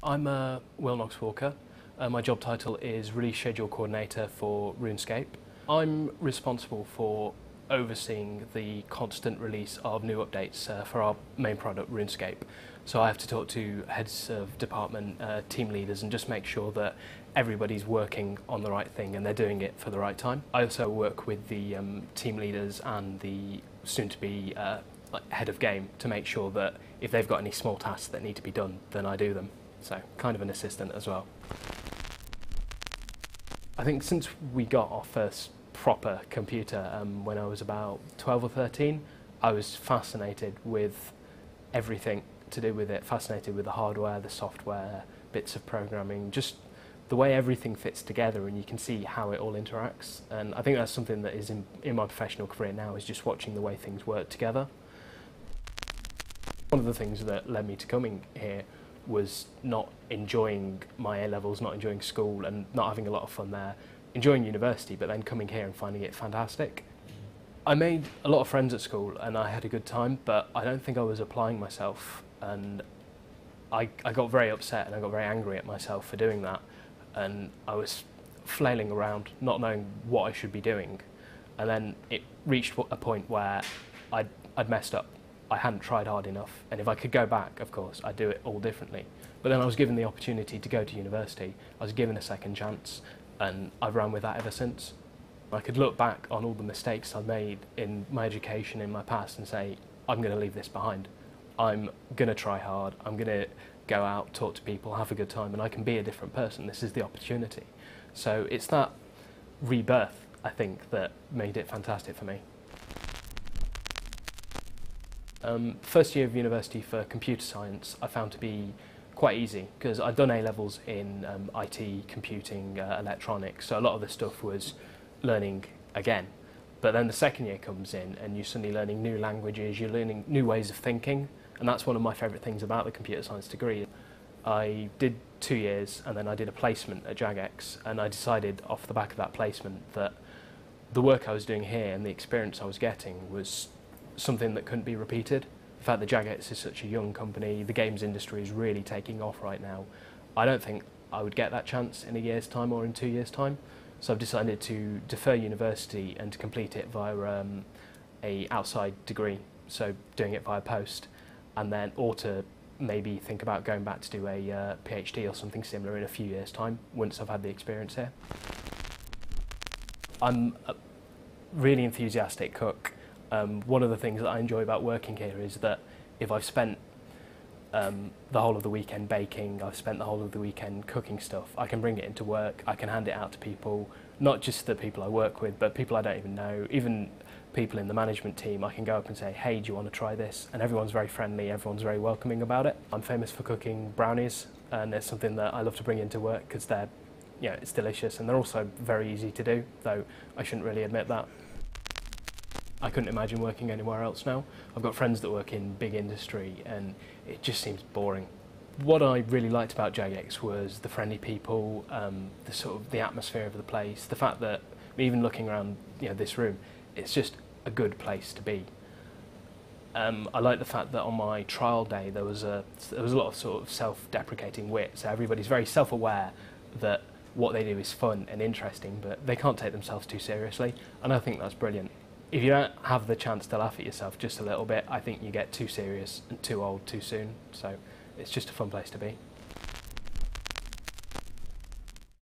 I'm Will Knox-Walker. My job title is Release Schedule Coordinator for RuneScape. I'm responsible for overseeing the constant release of new updates for our main product, RuneScape. So I have to talk to heads of department, team leaders, and just make sure that everybody's working on the right thing and they're doing it for the right time. I also work with the team leaders and the soon-to-be head of game to make sure that if they've got any small tasks that need to be done, then I do them. So kind of an assistant as well. I think since we got our first proper computer when I was about 12 or 13, I was fascinated with everything to do with it, fascinated with the hardware, the software, bits of programming, just the way everything fits together and you can see how it all interacts. And I think that's something that is in my professional career now, is just watching the way things work together. One of the things that led me to coming here was not enjoying my A-levels, not enjoying school and not having a lot of fun there, enjoying university, but then coming here and finding it fantastic. I made a lot of friends at school and I had a good time, but I don't think I was applying myself, and I got very upset and I got very angry at myself for doing that, and I was flailing around not knowing what I should be doing, and then it reached a point where I'd messed up. I hadn't tried hard enough, and if I could go back, of course, I'd do it all differently. But then I was given the opportunity to go to university, I was given a second chance, and I've run with that ever since. I could look back on all the mistakes I made in my education in my past and say, I'm going to leave this behind. I'm going to try hard, I'm going to go out, talk to people, have a good time, and I can be a different person. This is the opportunity. So it's that rebirth, I think, that made it fantastic for me. First year of university for computer science I found to be quite easy because I'd done A-levels in IT, computing, electronics, so a lot of the stuff was learning again. But then the second year comes in and you're suddenly learning new languages, you're learning new ways of thinking, and that's one of my favourite things about the computer science degree. I did 2 years and then I did a placement at Jagex, and I decided off the back of that placement that the work I was doing here and the experience I was getting was something that couldn't be repeated. The fact that Jagex is such a young company, the games industry is really taking off right now. I don't think I would get that chance in a year's time or in 2 years' time. So I've decided to defer university and to complete it via a outside degree, so doing it via post, and then or to maybe think about going back to do a PhD or something similar in a few years' time once I've had the experience here. I'm a really enthusiastic cook. One of the things that I enjoy about working here is that if I've spent the whole of the weekend baking, I've spent the whole of the weekend cooking stuff, I can bring it into work, I can hand it out to people, not just the people I work with, but people I don't even know, even people in the management team. I can go up and say, hey, do you want to try this? And everyone's very friendly, everyone's very welcoming about it. I'm famous for cooking brownies, and it's something that I love to bring into work because they're, it's delicious, and they're also very easy to do, though I shouldn't really admit that. I couldn't imagine working anywhere else now. I've got friends that work in big industry and it just seems boring. What I really liked about Jagex was the friendly people, the sort of the atmosphere of the place, the fact that even looking around this room, it's just a good place to be. I like the fact that on my trial day there was a lot of sort of self-deprecating wit, so everybody's very self-aware that what they do is fun and interesting, but they can't take themselves too seriously, and I think that's brilliant. If you don't have the chance to laugh at yourself just a little bit, I think you get too serious and too old too soon, so it's just a fun place to be.